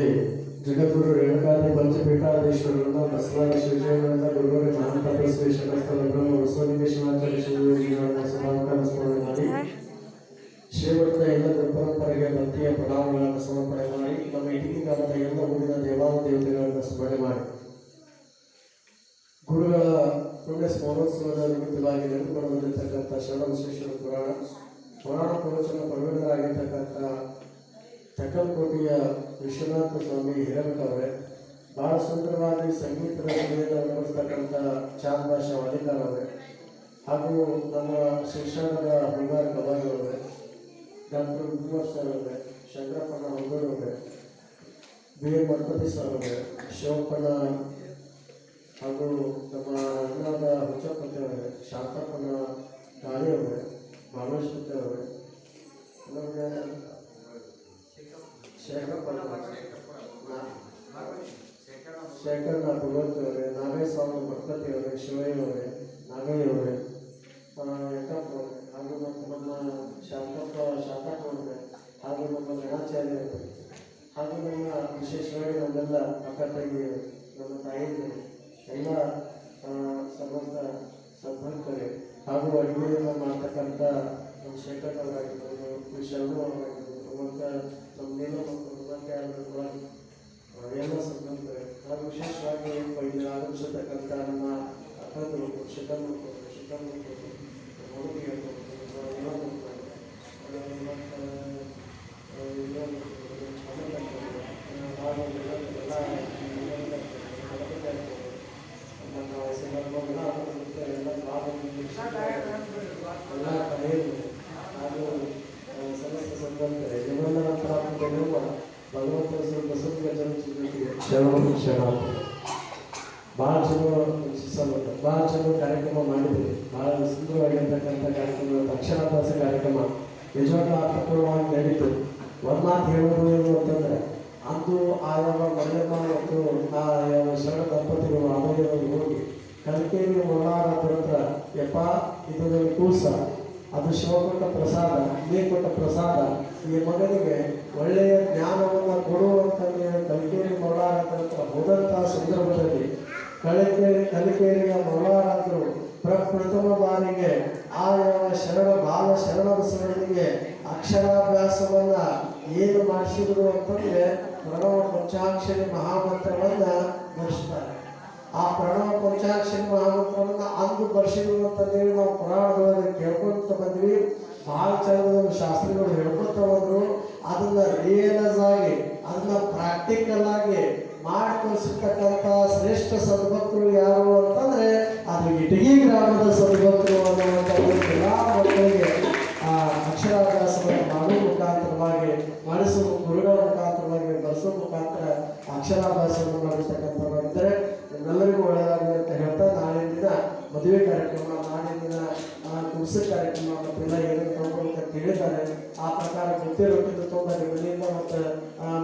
ಸಮಯದಲ್ಲಿ ಜಗದ್ಗುರು ರೇಣುಕಾದಿ ಪಂಚಪೀಠಾಧೀಶ್ವರರಿಂದ ಬಸವಾದಿ ಶಿವಜಯಗಳಿಂದ ಗುರುಗಳ ಮಹಾಂತ ಶ್ರೀ ಶರಸ್ಥಲ ಬ್ರಹ್ಮ ಬಸವಲಿಂಗೇಶ್ವರಾಚಾರ್ಯ ಶಿವಯೋಗಿಗಳನ್ನು ಸಮಾಧಾನ ಸ್ಮರಣೆ ಮಾಡಿ ಶ್ರೀಮಠದ ಎಲ್ಲ ಪರಂಪರೆಗೆ ಭಕ್ತಿಯ ಪ್ರಣಾಮಗಳನ್ನು ಸಮರ್ಪಣೆ ಮಾಡಿ ನಮ್ಮ ಇಟಗಿ ಗ್ರಾಮದ ಎಲ್ಲ ಊರಿನ ದೇವತೆಗಳನ್ನು ಸ್ಮರಣೆ ಮಾಡಿ ಗುರುಗಳ ಪುಣ್ಯ ಸ್ಮರಣೋತ್ಸವದ ನಿಮಿತ್ತವಾಗಿ ನಡೆದುಕೊಳ್ಳಲಿರ್ತಕ್ಕಂಥ ಶರಣಬಸವೇಶ್ವರ ಪುರಾಣ ಪ್ರವಚನ ಪ್ರವೀಣರಾಗಿರ್ತಕ್ಕಂಥ ತಕ್ಕಲಕೋಟೆಯ ವಿಶ್ವನಾಥ ಸ್ವಾಮಿ ಹಿರೇಮಠವರೇ, ಬಹಳ ಸುಂದರವಾಗಿ ಸಂಗೀತದ ನಡೆಸ್ತಕ್ಕಂಥ ಚಾಂದ್ ಭಾಷಾ ವಾಲಿಕಾರವರೇ, ಹಾಗೂ ನಮ್ಮ ಶಿಕ್ಷಣದ ಹುಂಗಾರ ಕವಾಯಿಯವರೇ, ಡಾಕ್ಟರ್ ಉದ್ವಾರ್ ಸರ್ ಅವರೇ, ಶಂಕರಪ್ಪನ ಹೊಂಗೂರವರೇ, ಬಿ ಎ ಮಠಪತಿ ಸರ್ ಅವರೇ, ಶಿವಪ್ಪನ ಹಾಗೂ ನಮ್ಮ ಅಣ್ಣಾದ ಹುಚ್ಚಪ್ಪತಿ ಅವರೇ, ಶಾಂತಪ್ಪನ ಗಾಳಿಯವರೇ, ಭಾಗವಶ್ವತಿ ಅವರೇ, ನಮಗೆ ಶೇಖರ್ನಾಥ್ ಭಗವತಿ ಅವರೇ, ನಾಗೇಸ್ವಾಮಿ ಮಠಪತಿ ಅವರೇ, ಶಿವಯ್ಯ ಅವರೇ, ನಾಗಯ್ಯ ಅವರೇ, ಯಕ್ಕಪ್ಪ ಅವರೇ, ಹಾಗೂ ಮತ್ತು ನಮ್ಮ ಶಾಂತಪ್ಪ ಅವರೇ, ಹಾಗೂ ನಮ್ಮ ಗಣಾಚಾರ್ಯ ಅವರೇ, ಹಾಗೂ ನಮ್ಮ ವಿಶೇಷವಾಗಿ ನಮ್ಮೆಲ್ಲ ಅಕ್ಕ ತಂಗಿ, ನಮ್ಮ ತಾಯಿಗಳು, ಎಲ್ಲ ಸಮಸ್ತ ಸದ್ಭಕ್ತರೇ, ಹಾಗೂ ಅಡುಗೆಯನ್ನು ಮಾಡ್ತಕ್ಕಂಥ ನಮ್ಮ ಶೇಖರ್ ಅವರಾಗಿರ್ಬೋದು, ಶರಣು ಅವರಾಗಿರ್ಬೋದು, ಮತ್ತು ನಮ್ಮ ನೀಲ ಮಕ್ಕಳು ಮತ್ತು ಎಲ್ಲ ಸದ್ಭಕ್ತರೇ, ಹಾಗೂ ವಿಶೇಷವಾಗಿ ಇಲ್ಲಿ ಆಗಮಿಸತಕ್ಕಂಥ ನಮ್ಮ ಅಕ್ಕಂದರು, ಶಿಖರ್ಮಕ್ಕಳು, ಹುಡುಗಿಯರು, ಹಾಗೂ ಸಮಸ್ತ ಸದ್ಭಕ್ತರೇ, ನಿಮ್ಮೆಲ್ಲರ ಪ್ರಾರ್ಥನೆಗಳಿರುವ ಭಗವಂತ ಶರಣ ಭಾಳ ಚಲೋ ಕಾರ್ಯಕ್ರಮ ಮಾಡಿದ್ರಿ. ಭಾಳ ಸುಂದರವಾಗಿರ್ತಕ್ಕಂಥ ಕಾರ್ಯಕ್ರಮ, ಅಕ್ಷರಾಭ್ಯಾಸ ಕಾರ್ಯಕ್ರಮ ನಿಜವಾಗ್ಲೂ ಅರ್ಥಪೂರ್ಣವಾಗಿ ನಡೀತು. ಒಂದು ಮಾತು ಹೇಳೋದು ಏನು ಅಂತಂದರೆ, ಅಂದು ಆಯಾವ ಮನೆಯಮ್ಮ ಮತ್ತು ಆ ಶರಣ ದಂಪತಿಗಳು ಆದಾಯದಲ್ಲಿ ಹೋಗಿ ಕಲಿಕೆಯಲ್ಲಿ ಮೊಳಾರ ಹತ್ರ ಯಪ್ಪ ಇದು ಕೂಸ, ಅದು ಶಿವ ಕೊಟ್ಟ ಪ್ರಸಾದ, ನೀ ಕೊಟ್ಟ ಪ್ರಸಾದ, ಈ ಮಗನಿಗೆ ಒಳ್ಳೆಯ ಜ್ಞಾನವನ್ನು ಕೊಡುವಂತಂದು ಕಲಿಕೆಯಲ್ಲಿ ಮೊಳಾರ ಹತ್ರ ಹೋದಂಥ ಸಂದರ್ಭದಲ್ಲಿ ಕಲಿಕೆಯ ಮೊಳಾರರು ಪ್ರಥಮ ಬಾರಿಗೆ ಆ ಶರಣ ಬಾಲ ಶರಣ ಬಸವನಿಗೆ ಅಕ್ಷರಾಭ್ಯಾಸವನ್ನ ಏನು ಮಾಡಿಸಿದ್ರು ಅಂತಂದ್ರೆ ಪ್ರಣವ ಪಂಚಾಕ್ಷರಿ ಮಹಾಮಂತ್ರವನ್ನ ಬರ್ಸ್ತಾರೆ. ಆ ಪ್ರಣವ ಪಂಚಾಕ್ಷರಿ ಮಹಾಮಂತ್ರವನ್ನ ಅಂದು ಬರ್ಸಿದ್ರು ಅಂತಂದೇಳಿ ನಾವು ಪುರಾಣದೊಳಗೆ ಕೇಳ್ಕೊಂತ ಬಂದ್ವಿ. ಭಾಳ ಚಂದ ಶಾಸ್ತ್ರಿಗಳು ಹೇಳ್ಕೊತ ಹೋದ್ರು. ಅದನ್ನ ರಿಯಲೈಸ್ ಆಗಿ ಅದನ್ನ ಪ್ರಾಕ್ಟಿಕಲ್ ಆಗಿ ಮಾಡಿ ತೋರಿಸಿರ್ತಕ್ಕಂಥ ಶ್ರೇಷ್ಠ ಸದ್ಭಕ್ತರು ಯಾರು ಅಂತಂದ್ರೆ ಅದು ಇಟಗಿ ಗ್ರಾಮದ ಸದ್ಭಕ್ತರು ಅನ್ನುವಂಥದ್ದು. ಎಲ್ಲ ಮಕ್ಕಳಿಗೆ ಅಕ್ಷರಾಭ್ಯಾಸವನ್ನು ಮಾಡುವ ಮುಖಾಂತರವಾಗಿ, ಮಾಡಿಸುವ ಗುರುಗಳ ಮುಖಾಂತರವಾಗಿ, ಬರೆಸುವ ಮುಖಾಂತರ ಅಕ್ಷರಾಭ್ಯಾಸವನ್ನು ಮಾಡಿರ್ತಕ್ಕಂಥವ್ರಿದ್ದರೆ ಎಲ್ಲರಿಗೂ ಒಳ್ಳೆಯದಾಗಲಿ ಅಂತ ಹೇಳ್ತಾ, ನಾಳಿನ ದಿನ ಮದುವೆ ಕಾರ್ಯಕ್ರಮ, ನಾಳಿನ ದಿನ ಕುರ್ಸ ಕಾರ್ಯಕ್ರಮ ಮತ್ತೆಲ್ಲ ಏನೇನು ತಗೊಂಡು ತಿಳಿದ್ದಾರೆ. ಆ ಪ್ರಕಾರ ಮುದ್ದೆ ರೊಟ್ಟಿದ್ದು ತೊಗೊಂಡು ಮನೆಯಿಂದ ಮತ್ತು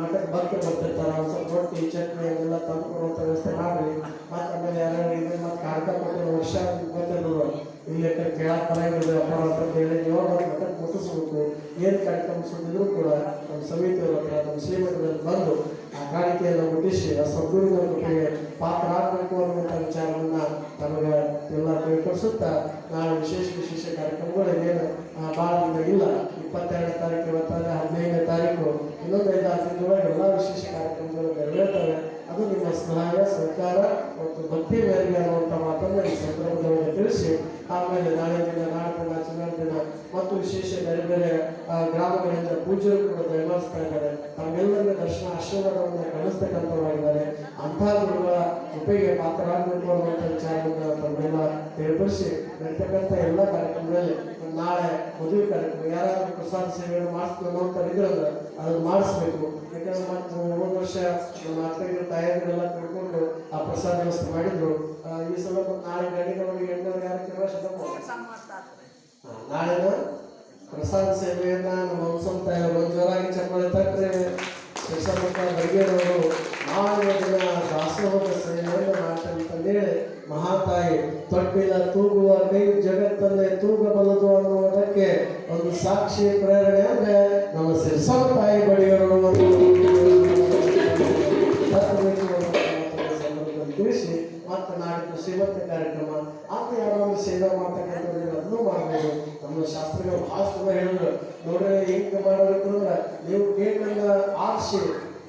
ಮಠಕ್ಕೆ ಭಕ್ತರು ಬರ್ತಿರ್ತಾರೆ. ಒಂದು ಸ್ವಲ್ಪ ರೊಟ್ಟಿ ಚಟ್ನಿ ಅದೆಲ್ಲ ತಂದು ಕೊಡುವಂಥ ವ್ಯವಸ್ಥೆ ಮಾಡಿರಿ. ಮತ್ತು ಆಮೇಲೆ ಯಾರು ಇದು ಮತ್ತು ಕಾಡ್ಕ ಕೊಟ್ಟು ವರ್ಷ ಬಂದಿರೋ ಇಲ್ಲಿ ಕೇಳಕ್ಕೆ ಬರೋಂಗಿಲ್ಲ ಅಪ್ಪ ಅಂತ ಹೇಳಿ ನೀವು ಮಠಕ್ಕೆ ಮುಟ್ಟಿಸ್ಬೇಕು. ಏನು ಕಾರ್ಯಕ್ರಮ ಸುದ್ದಿದ್ರು ಕೂಡ ನಮ್ಮ ಸಮಿತಿಯವ್ರ ಹತ್ರ, ನಮ್ಮ ಶ್ರೀಮಠದಲ್ಲಿ ಬಂದು ಆ ಕಾಣಿಕೆಯನ್ನು ಮುಟ್ಟಿಸಿ ಆ ಸದ್ಗುರುಗಳ ಕೃಪೆಗೆ ಪಾತ್ರ ಆಗಬೇಕು ಅನ್ನುವಂಥ ವಿಚಾರವನ್ನು ನಮಗೆ ಎಲ್ಲ ತಿಳ್ಕೊಡಿಸುತ್ತಾ, ನಾಳೆ ವಿಶೇಷ ಕಾರ್ಯಕ್ರಮಗಳು ಏನು ಭಾಳ ಇಲ್ಲ. 22ನೇ ತಾರೀಕು ಇವತ್ತಂದರೆ 15ನೇ ತಾರೀಕು ಇನ್ನೊಂದು 5-6 ದಿನದೊಳಗೆ ಎಲ್ಲ ವಿಶೇಷ ಕಾರ್ಯಕ್ರಮಗಳು ನೆರವೇರ್ತವೆ. ಅದು ನಿಮ್ಮ ಸಹಾಯ ಸಹಕಾರ ಮತ್ತು ಭಕ್ತಿ ಮೇರೆಗೆ ಅನ್ನುವಂಥ ಮಾತನ್ನು ಈ ಸಂದರ್ಭದೊಳಗೆ ತಿಳಿಸಿ, ಆಮೇಲೆ ನಾಳೆ ದಿನ, ನಾಡಿನ ಚಿನ್ನಾರ ದಿನ ಮತ್ತು ವಿಶೇಷ ಬೇರೆ ಬೇರೆ ಗ್ರಾಮಗಳಿಂದ ಪೂಜ್ಯರು ಕೂಡ ದಯಮಾಡಿಸ್ತಾ ಇದ್ದಾರೆ. ತಾವೆಲ್ಲರಿಗೂ ದರ್ಶನ ಆಶೀರ್ವಾದವನ್ನು ಕಳಿಸ್ತಕ್ಕಂಥವಾಗಿದ್ದಾರೆ. ಅಂಥ ಗುರುಗಳ ಕೃಪೆಗೆ ಪಾತ್ರರಾಗಬೇಕು ಅನ್ನುವಂಥ ವಿಚಾರವನ್ನು ತಮ್ಮೆಲ್ಲ ತಿಳಿಪಡಿಸಿ ನಡೀತಕ್ಕಂಥ ಎಲ್ಲ ಕಾರ್ಯಕ್ರಮಗಳಲ್ಲಿ ನಾಳೆ ಮದುವೆ ಕಾರ್ಯಕ್ರಮ ಯಾರಾದರೂ ಪ್ರಸಾದ ಸೇವೆಯನ್ನು ಮಾಡಿಸ್ಬೇಕು ಅಂತ ಇದ್ರಂದ್ರೆ ಅದನ್ನು ಮಾಡಿಸ್ಬೇಕು. ಯಾಕಂದ್ರೆ ಮತ್ತು ಹೋದ ವರ್ಷ ನಮ್ಮ ಅಕ್ಕಗಿನ ತಾಯಿಯರೆಲ್ಲ ತಿಳ್ಕೊಂಡು ಆ ಪ್ರಸಾದ ವ್ಯವಸ್ಥೆ ಮಾಡಿದ್ರು. ಈ ಸಲ ನಾಳೆ ಗಂಡಿನವರಿಗೆ ಹೆಣ್ಣವರು ಯಾರು ನಾಳೆನ ಪ್ರಸಾದ ಸೇವೆಯನ್ನ ನಮ್ಮ ಸಂಸ್ಥೆ ಜೋರಾಗಿ ಚಪ್ಪಾಳೆ ತಟ್ಟರೆ ಶಿಕ್ಷಕ ಬರಿಗೇರವರು ನಾಳೆ ದಿನ ದಾಸೋಹದ ಸೇವೆಯನ್ನು ಮಾಡ್ತಾರೆ ಅಂತಂದೇಳಿ ಮಹಾತಾಯಿ ತೊಟ್ಟಿಲ ತೂಗುವ ಕೈ ಜಗತ್ತಲ್ಲೇ ತೂಗಬಲ್ಲದು ಅನ್ನುವುದಕ್ಕೆ ಒಂದು ಸಾಕ್ಷಿ ಪ್ರೇರಣೆ ಅಂದ್ರೆ ನಮ್ಮ ಶಿರ್ಸವ ತಾಯಿ ಬಳಿಯವರು ಶಾಸ್ತ್ರಗಳು ಭಾಳ ಹೇಳಿದ್ರು. ನೋಡ್ರಿ ಹೆಂಗೆ ಮಾಡಬೇಕಂದ್ರೆ ನೀವು ಕೇಕನ್ನ ಆರಿಸಿ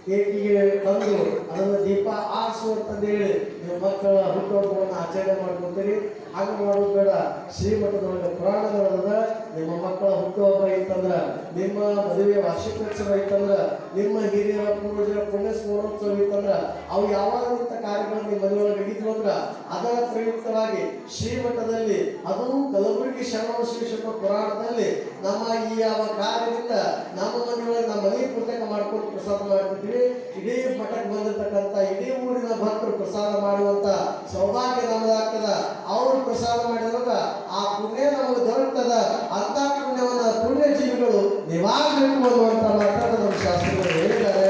ಕೇಕಿಗೆ ತಂದು ಅದನ್ನು ದೀಪ ಆರಿಸು ಅಂತಂದು ಹೇಳಿ ನಿಮ್ಮ ಮಕ್ಕಳ ಹುಟ್ಟುಹಬ್ಬವನ್ನು ಆಚರಣೆ ಮಾಡ್ಕೊತೀರಿ. ಹಾಗೆ ಮಾಡೋದು ಬೇಡ. ಶ್ರೀಮಠದೊಳಗೆ ಪುರಾಣದೊಳಗ ನಿಮ್ಮ ಮಕ್ಕಳ ಹುಟ್ಟುಹಬ್ಬ ಇತ್ತಂದ್ರ, ನಿಮ್ಮ ಮದುವೆ ವಾರ್ಷಿಕೋತ್ಸವ ಇತ್ತಂದ್ರ, ನಿಮ್ಮ ಹಿರಿಯರ ಪೂರ್ವಜರ ಪುಣ್ಯ ಸ್ಮರಣೋತ್ಸವ ಇತ್ತಂದ್ರ, ಅವು ಯಾವಾಗ ಇಂಥ ಕಾರ್ಯಗಳು ನಿಮ್ಮ ಮನೆಯೊಳಗೆ ಇದ್ವು ಅಂದ್ರ ಅದರ ಪ್ರಯುಕ್ತವಾಗಿ ಶ್ರೀಮಠದಲ್ಲಿ ಅದು ಕಲಬುರಗಿ ಶರಣಬಸವೇಶ್ವರ ಪುರಾಣದಲ್ಲಿ ನಮ್ಮ ಈ ಯಾವ ಕಾರ್ಯದಿಂದ ನಮ್ಮ ಮನೆಯೊಳಗೆ ನಮ್ಮ ಮನೆ ಪುಸ್ತಕ ಮಾಡ್ಕೊಂಡು ಪ್ರಸಾದ ಮಾಡ್ತಿದ್ವಿ. ಇಡೀ ಮಠಕ್ಕೆ ಬಂದಿರ್ತಕ್ಕಂಥ ಇಡೀ ಊರಿನ ಭಕ್ತರು ಪ್ರಸಾದ ಮಾಡುವಂತ ಸೌಭಾಗ್ಯ ನಮ್ಮದಾಗ್ತದ. ಅವರು ಪ್ರಸಾದ ಮಾಡಿದಾಗ ಆ ಪುಣ್ಯ ನಮಗೆ ದೊರಕ್ತದ. ಅಂತ ಪುಣ್ಯವನ್ನ ಪುಣ್ಯ ಜೀವಿಗಳು ನಿವಾರಬೇಕು ಅನ್ನುವಂತ ಮಾತಾಡ ನಮ್ಮ ಶಾಸ್ತ್ರಗಳು ಹೇಳಿದ್ದಾರೆ.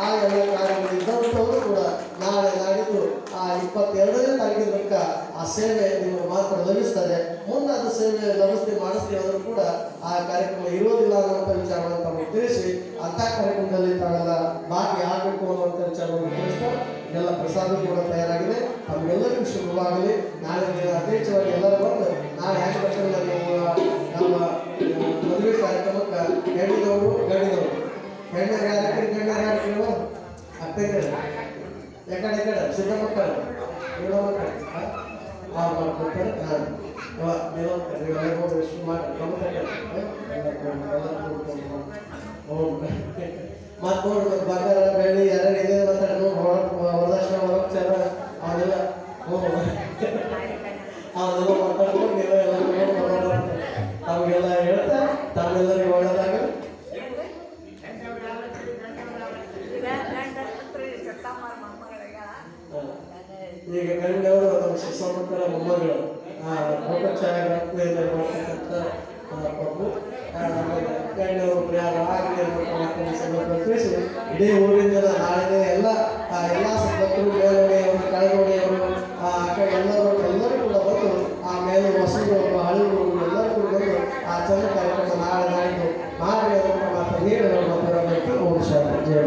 ಆ ಎಲ್ಲ ಕಾರ್ಯಗಳು ಇದ್ದಂಥವರು ಕೂಡ ನಾಳೆ ನಾಡಿದ್ದು ಆ 22ನೇ ತಾರೀಕಿನ ತನಕ ಆ ಸೇವೆ ನಿಮಗೆ ಮಾತ್ರ ಲಭಿಸ್ತದೆ. ಮುಂದೆ ಅದು ಸೇವೆ ಲಭಿಸ್ತೀವಿ ಮಾಡಿಸ್ತೀವಿ ಆದರೂ ಕೂಡ ಆ ಕಾರ್ಯಕ್ರಮ ಇರೋದಿಲ್ಲ ಅನ್ನುವಂಥ ವಿಚಾರವನ್ನು ತಮಗೆ ತಿಳಿಸಿ ಅಂಥ ಕಾರ್ಯಕ್ರಮದಲ್ಲಿ ತಾವೆಲ್ಲ ಭಾಗಿ ಆಗಬೇಕು ಅನ್ನುವಂಥ ವಿಚಾರವನ್ನು ತಿಳಿಸ್ತಾ ಎಲ್ಲ ಪ್ರಸಾದ ಕೂಡ ತಯಾರಾಗಿದೆ. ತಮಗೆಲ್ಲರಿಗೂ ಶುಭವಾಗಲಿ. ನಾಳೆ ಅಧ್ಯಕ್ಷವಾಗಿ ಎಲ್ಲರೂ ಬಂದು ನಾಳೆ ಹ್ಯಾಂಗ್ ಬರ್ತಿಲ್ಲ ನೀವು ನಮ್ಮ ಮದುವೆ ಕಾರ್ಯಕ್ರಮಕ್ಕೆ ಹೆಣ್ಣಿನವರು ಗಂಡಿನವರು ಹೆಣ್ಣು ಯಾರು ಅತ್ತೆ ಎಕಡೆ ಸಿದ್ಧ ಮಕ್ಕಳು ಮಾಡ್ತಾರೆ. ಮತ್ತು ನೋಡಿ ಬಂಗಾರ ಬೆಳ್ಳಿ ಎರಡು ಇದೆ ಮಾತಾಡೋದು ವರದಕ್ಷಿಣೆ ಹೊರಚಾರ ಅವನ್ನೆಲ್ಲ ಅವನ್ನೆಲ್ಲ ಮಾತಾಡ್ಕೊಂಡು ನೀವೆಲ್ಲ ತಾವೆಲ್ಲ ಹೇಳ್ತಾ ತಾವೆಲ್ಲರಿಗೂ ಒಳ್ಳೆದಾಗ ಈಗ ಗಂಡವರು ನಮ್ಮ ಶಿಕ್ಷಣ ಮಕ್ಕಳ ಮೊಮ್ಮಗಳು ಮಾಡ್ತಕ್ಕಂಥ ಪಪ್ಪು ಗಂಡವರು ತಿಳಿಸಿ ಇಡೀ ಊರಿನ ಜನ ನಾಳೆ ಎಲ್ಲ ಭಕ್ತರು ಮೇಲೋಡೆಯವರು ಕೆಳಗೋಡೆಯವರು ಎಲ್ಲರೂ ಕೂಡ ಬಂದು ಆ ಮೇಲೆ ಹೊಸಗಳು ಹಳಿಗಳು ಎಲ್ಲರೂ ಕೂಡ ಬಂದು ಆ ಚಂದ ಕಾರ್ಯಕ್ರಮ ನಾಳೆ ನಾಡಿದ್ದು ಮಾಡಿ ಅದನ್ನು ಮಾತ್ರ ನೀರು ಓಂ ಶಾಂತಿ ಜಯ